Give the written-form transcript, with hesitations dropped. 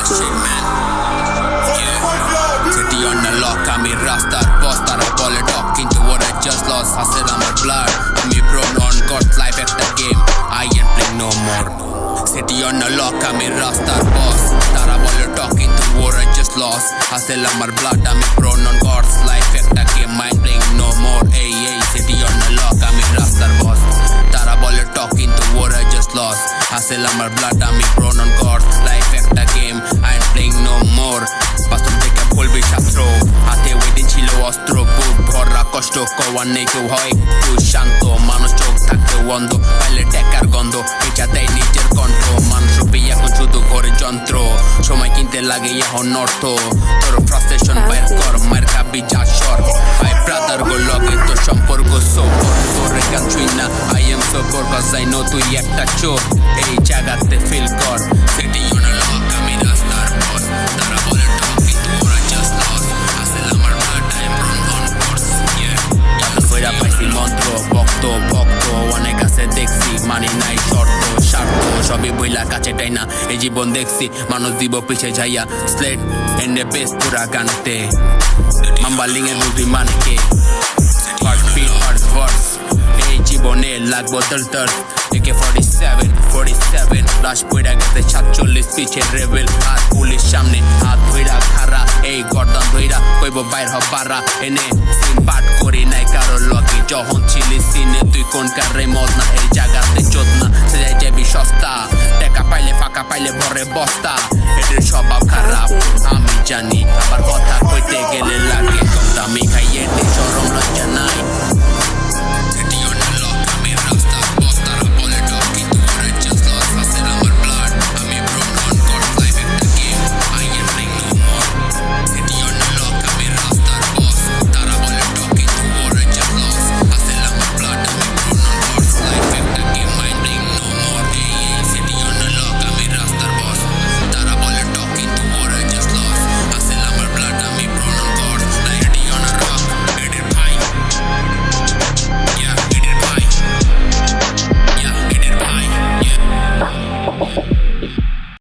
City on the lock, আমি রাস্তার বস তারা বলে ডক কিন্তু ওরা just lost হাসের আমার ব্লাড আমি ব্রোন অন গডস লাইফ একটা game I ain't playing no more City on the lock, আমি রাস্তার বস তারা বলে ডক কিন্তু ওরা just lost হাসের আমার ব্লাড আমি ব্রোন অন গডস লাইফ একটা game I ain't playing no more এই City on the lock, আমি রাস্তার বস তারা বলে ডক কিন্তু ওরা just lost হাসেল আমার ব্লাড আমি ব্রোন অন গডস লাইফ একটা game I ain't playing no more বাস্তব থেকে বলবি ছাত্র হাতে ওই দিন ছিল অস্ত্র বুক ভরা কষ্ট কওয়ার নেই কেউ হয় একটু শান্ত মানুষ চোখ থাকতে অন্ধ পাইলে টেকার গন্ধ বেচা দেয় নিজের কণ্ঠ মানুষ রূপে এখন শুধু ঘরে যন্ত্র সময় কিনতে লাগে এখন অর্থ তোর ফ্রাস্ট্রেশন বাইর কর মায়ের খাবি যা সর ভাই ব্রাদার গো লগে তোর সম্পর্ক সোপর তোর গান ছুই না I am sober cause I know তুই একটা চোর এই জায়গাতে ফিল কর City on the lock, আমি রাস্তার বস তারা বলে ডক কিন্তু ওরা just lost হাসেল আমার blood I am run on course এখন কইরা পাইছি মন্ত্র ভক্ত অনেক আছে দেখছি মানি নাই শর্ত স্বার্থ সবই বইলা কাছে টাই না এই জীবন দেখছি মানুষ দিব পিছে যাইয়া স্লেট এন্ডে বেস পুরা গানতে মাম্বালিং এর রুটি মানকে হার্ট বিট হার্ট ভার্স এই জীবনে লাগবো দলদল AK-47 লাশ পইড়া গেছে 47 পিছে রেবেল হাত পুলিশ সামনে হাত ধইরা খারা এই গর্দান ধইরা কইব বাইর হ পারা এনে সিন পাট করি নাই কারো লগে যখন ছিলি সিনে তুই কোন কারে মদ না এই জায়গাতে চোদ না সেজাই যাবি সস্তা টাকা পাইলে ফাঁকা পাইলে ভরে বস্তা এদের স্বভাব খারাপ আমি জানি আবার কথা কইতে গেলে